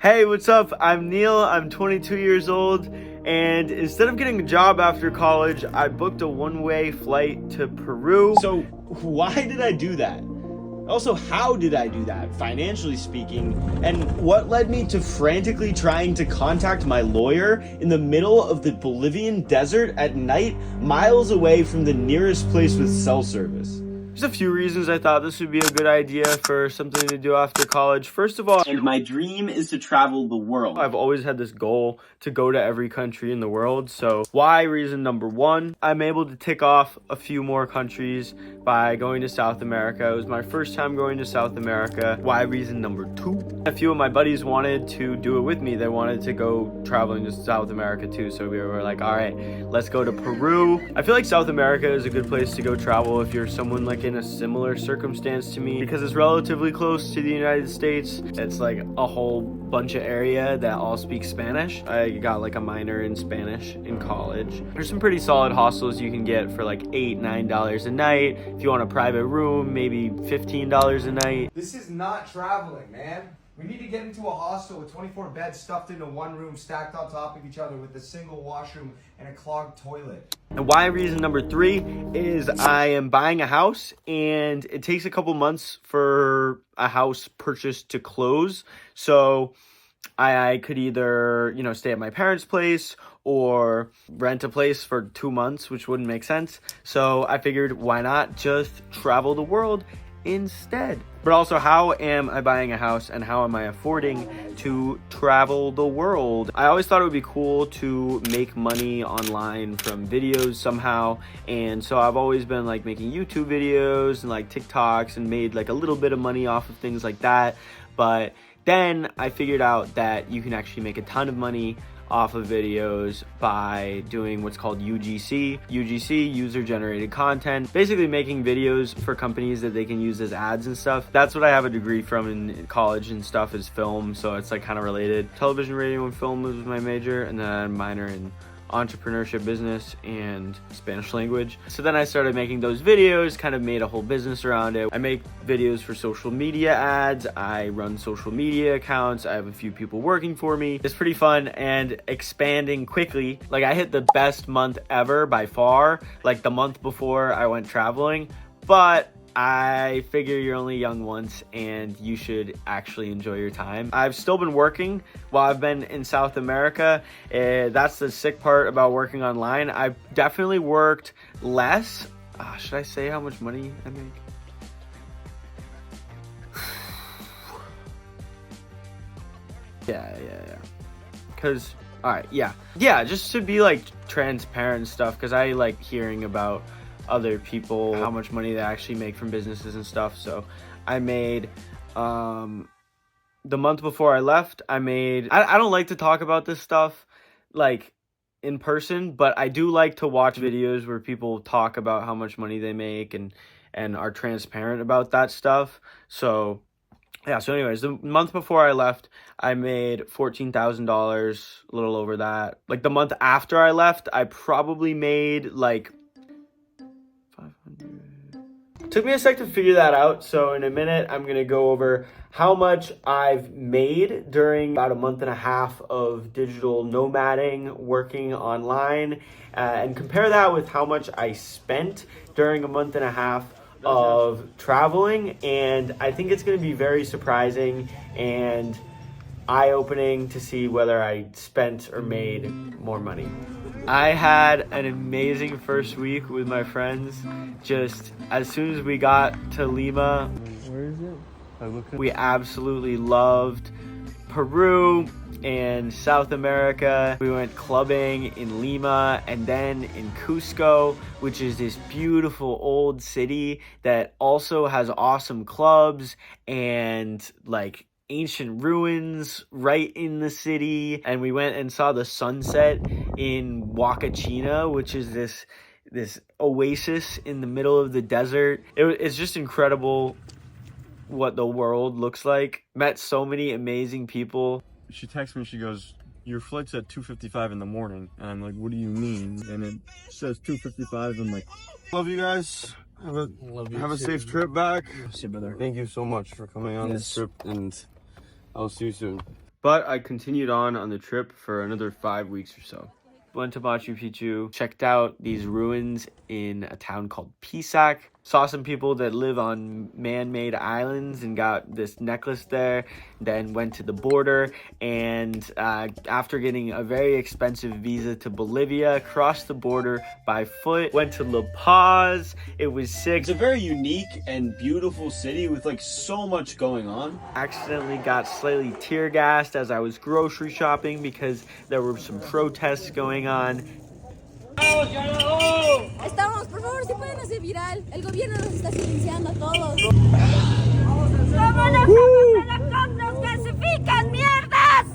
Hey, what's up? I'm Neil, I'm 22 years old, and instead of getting a job after college, I booked a one-way flight to Peru. So why did I do that? Also, how did I do that, financially speaking? And what led me to frantically trying to contact my lawyer in the middle of the Bolivian desert at night, miles away from the nearest place with cell service? There's a few reasons I thought this would be a good idea for something to do after college. First of all, And my dream is to travel the world. I've always had this goal to go to every country in the world. So why reason number one, I'm able to tick off a few more countries by going to South America. It was my first time going to South America. Why reason number two, a few of my buddies wanted to do it with me. They wanted to go traveling to South America too. So we were like, all right, let's go to Peru. I feel like South America is a good place to go travel if you're someone like in a similar circumstance to me, because it's relatively close to the United States. It's like a whole bunch of area that all speak Spanish. I got like a minor in Spanish in college. There's some pretty solid hostels you can get for like $8-9 a night. If you want a private room, maybe $15 a night. This is not traveling, man. We need to get into a hostel with 24 beds stuffed into one room, stacked on top of each other with a single washroom and a clogged toilet. And why reason number three is I am buying a house, and it takes a couple months for a house purchase to close. So I could either, stay at my parents' place or rent a place for 2 months, which wouldn't make sense. So I figured, why not just travel the world instead? But also, how am I buying a house and how am I affording to travel the world? I always thought it would be cool to make money online from videos somehow, and so I've always been like making YouTube videos and like TikToks and made like a little bit of money off of things like that. But then I figured out that you can actually make a ton of money off of videos by doing what's called UGC. UGC, user-generated content. Basically making videos for companies that they can use as ads and stuff. That's what I have a degree from in college and stuff, is film, so it's like kind of related. Television, radio, and film was my major, and then a minor in entrepreneurship, business, and Spanish language. So then I started making those videos, kind of made a whole business around it. I make videos for social media ads. I run social media accounts. I have a few people working for me. It's pretty fun and expanding quickly. Like, I hit the best month ever by far, like the month before I went traveling, but I figure you're only young once and you should actually enjoy your time. I've still been working while I've been in South America. That's the sick part about working online. I've definitely worked less. Should I say how much money I make? Yeah. Because, all right, yeah, just to be like transparent and stuff, because I like hearing about other people, how much money they actually make from businesses and stuff. So I made, the month before I left, I don't like to talk about this stuff like in person, but I do like to watch videos where people talk about how much money they make and are transparent about that stuff. So yeah, so anyways, the month before I left, I made $14,000, a little over that. Like the month after I left, I probably made like 500. Took me a sec to figure that out, so in a minute I'm gonna go over how much I've made during about a month and a half of digital nomading, working online, and compare that with how much I spent during a month and a half of traveling. And I think it's gonna be very surprising and eye-opening to see whether I spent or made more money. I had an amazing first week with my friends. Just as soon as we got to Lima, where is it? We absolutely loved Peru and South America. We went clubbing in Lima and then in Cusco, which is this beautiful old city that also has awesome clubs and like ancient ruins right in the city. And we went and saw the sunset in Huacachina, which is this oasis in the middle of the desert. It's just incredible what the world looks like. Met so many amazing people. She texts me, she goes, "Your flight's at 2:55 in the morning." And I'm like, "What do you mean?" And it says 2:55. I'm like, "Love you guys. Have a safe trip back." See you, brother. Thank you so much for coming on this trip, and I'll see you soon. But I continued on the trip for another 5 weeks or so. Went to Machu Picchu, checked out these ruins in a town called Pisac, saw some people that live on man-made islands and got this necklace there, then went to the border, and after getting a very expensive visa to Bolivia, crossed the border by foot, went to La Paz. It was sick. It's a very unique and beautiful city with like so much going on. Accidentally got slightly tear gassed as I was grocery shopping because there were some protests going on. Estamos, por favor, si pueden hacer viral. El gobierno nos está silenciando a todos. ¡Cómo nos clasifican, mierdas!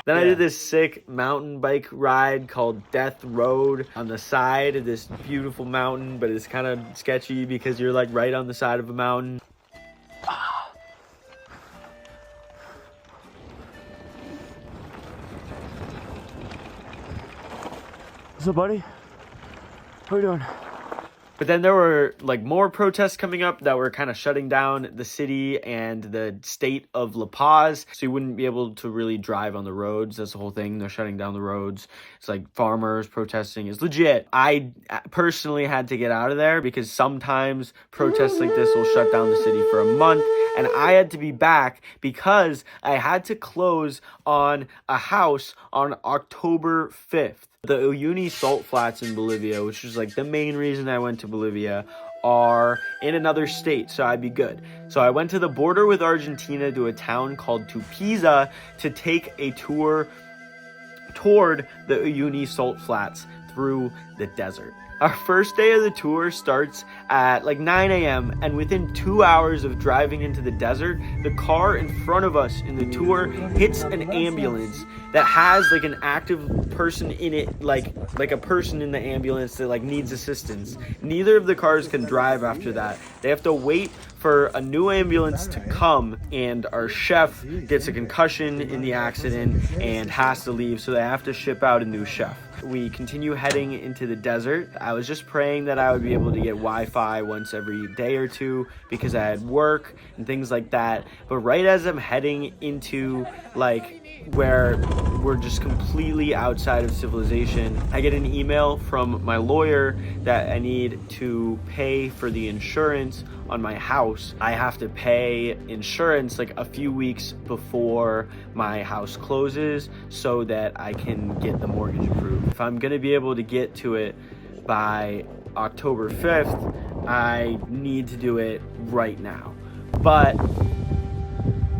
Then I did this sick mountain bike ride called Death Road on the side of this beautiful mountain, but it's kind of sketchy because you're like right on the side of a mountain. What's up, buddy? How are you doing? But then there were like more protests coming up that were kind of shutting down the city and the state of La Paz. So you wouldn't be able to really drive on the roads. That's the whole thing. They're shutting down the roads. It's like farmers protesting. It's legit. I personally had to get out of there because sometimes protests like this will shut down the city for a month. And I had to be back because I had to close on a house on October 5th. The Uyuni salt flats in Bolivia, which is like the main reason I went to Bolivia, are in another state, so I'd be good. So I went to the border with Argentina to a town called Tupiza to take a tour toward the Uyuni salt flats through the desert. Our first day of the tour starts at like 9 a.m. and within 2 hours of driving into the desert, the car in front of us in the tour hits an ambulance that has like an active person in it, like a person in the ambulance that like needs assistance. Neither of the cars can drive after that. They have to wait for a new ambulance to come, and our chef gets a concussion in the accident and has to leave, so they have to ship out a new chef. We continue heading into the desert. I was just praying that I would be able to get Wi-Fi once every day or two because I had work and things like that. But right as I'm heading into like where we're just completely outside of civilization, I get an email from my lawyer that I need to pay for the insurance on my house. I have to pay insurance like a few weeks before my house closes so that I can get the mortgage approved. If I'm gonna be able to get to it by October 5th, I need to do it right now. But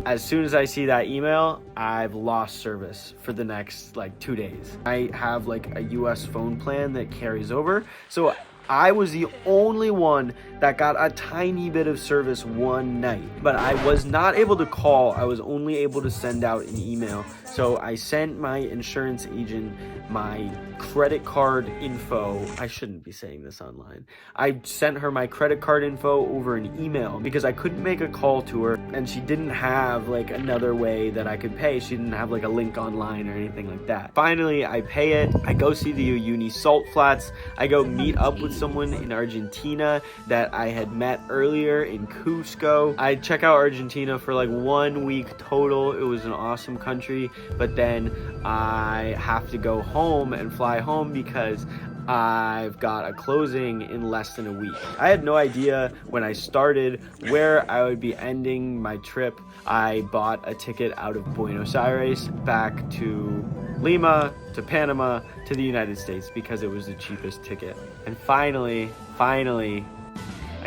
as soon as I see that email, I've lost service for the next like 2 days. I have like a US phone plan that carries over. So I was the only one that got a tiny bit of service one night, but I was not able to call. I was only able to send out an email. So I sent my insurance agent my credit card info. I shouldn't be saying this online. I sent her my credit card info over an email because I couldn't make a call to her and she didn't have like another way that I could pay. She didn't have like a link online or anything like that. Finally, I pay it. I go see the Uyuni salt flats. I go meet up with someone in Argentina that I had met earlier in Cusco. I check out Argentina for like 1 week total. It was an awesome country, but then I have to go home and fly home because I've got a closing in less than a week. I had no idea when I started where I would be ending my trip. I bought a ticket out of Buenos Aires back to Lima, to Panama, to the United States because it was the cheapest ticket. And finally, I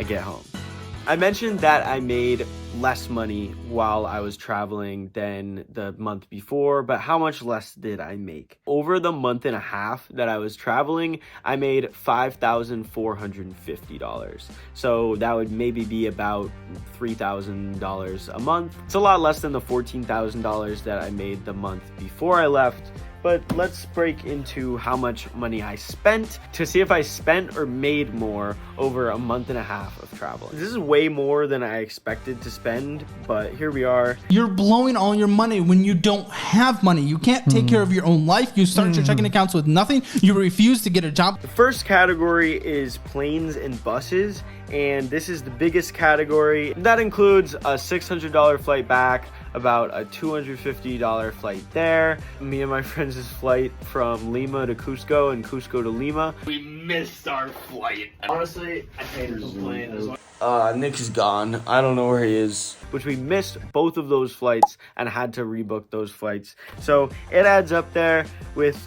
get home. I mentioned that I made less money while I was traveling than the month before, but how much less did I make? Over the month and a half that I was traveling, I made $5,450. So that would maybe be about $3,000 a month. It's a lot less than the $14,000 that I made the month before I left, But let's break into how much money I spent to see if I spent or made more over a month and a half of traveling. This is way more than I expected to spend, but here we are. You're blowing all your money when you don't have money. You can't take care of your own life. You start your checking accounts with nothing. You refuse to get a job. The first category is planes and buses, and this is the biggest category. That includes a $600 flight back, about a $250 flight there. Me and my friends' flight from Lima to Cusco and Cusco to Lima. We missed our flight. Honestly, I can't complain as well. Nick is gone. I don't know where he is. Which we missed both of those flights and had to rebook those flights. So it adds up there with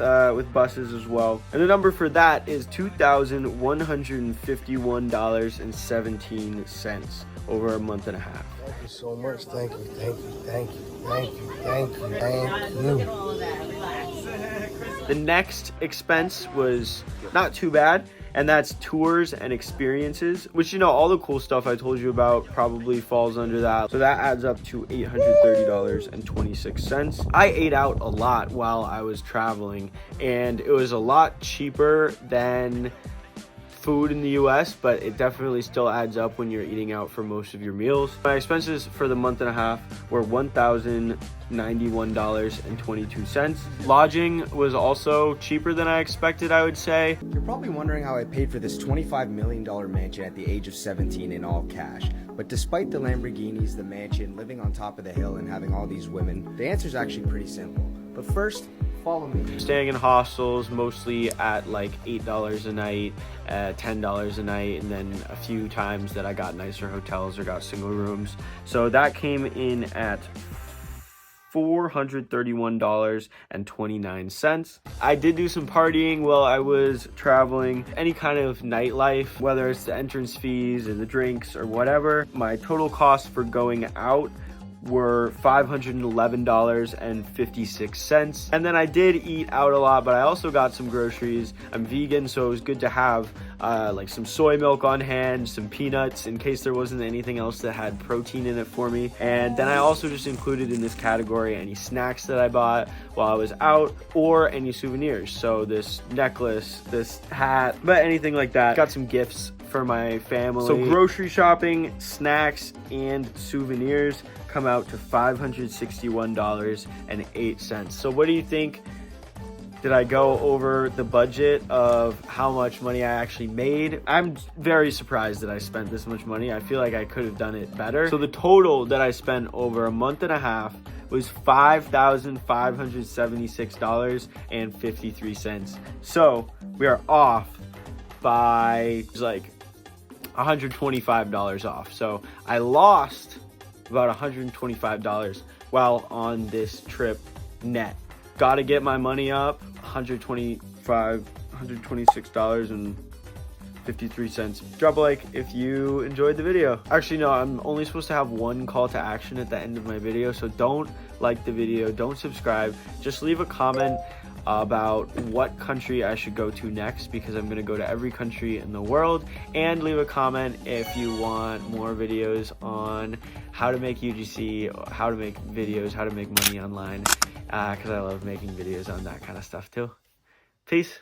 buses as well. And the number for that is $2,151.17 over a month and a half. Thank you so much. Thank you, thank you, thank you, thank you, thank you, thank you. The next expense was not too bad, and that's tours and experiences, which, you know, all the cool stuff I told you about probably falls under that. So that adds up to $830.26. I ate out a lot while I was traveling, and it was a lot cheaper than food in the US, but it definitely still adds up when you're eating out for most of your meals. My expenses for the month and a half were $1,091.22. Lodging was also cheaper than I expected, I would say. You're probably wondering how I paid for this $25 million mansion at the age of 17 in all cash. But despite the Lamborghinis, the mansion, living on top of the hill, and having all these women, the answer is actually pretty simple. But first, follow me. Staying in hostels, mostly at like $8 a night, $10 a night, and then a few times that I got nicer hotels or got single rooms. So that came in at $431.29. I did do some partying while I was traveling. Any kind of nightlife, whether it's the entrance fees or the drinks or whatever. My total cost for going out were $511.56. And then I did eat out a lot, but I also got some groceries. I'm vegan, so it was good to have like some soy milk on hand, some peanuts in case there wasn't anything else that had protein in it for me. And then I also just included in this category any snacks that I bought while I was out or any souvenirs. So this necklace, this hat, but anything like that. Got some gifts for my family. So grocery shopping, snacks, and souvenirs come out to $561.08. So what do you think? Did I go over the budget of how much money I actually made? I'm very surprised that I spent this much money. I feel like I could have done it better. So the total that I spent over a month and a half was $5,576.53. So we are off by like $125 off. So I lost about $125 while on this trip net. Gotta get my money up. $126.53. Drop a like if you enjoyed the video. Actually, no, I'm only supposed to have one call to action at the end of my video, so don't like the video, don't subscribe, just leave a comment about what country I should go to next, because I'm going to go to every country in the world. And leave a comment if you want more videos on how to make UGC, how to make videos, how to make money online, because I love making videos on that kind of stuff too. Peace.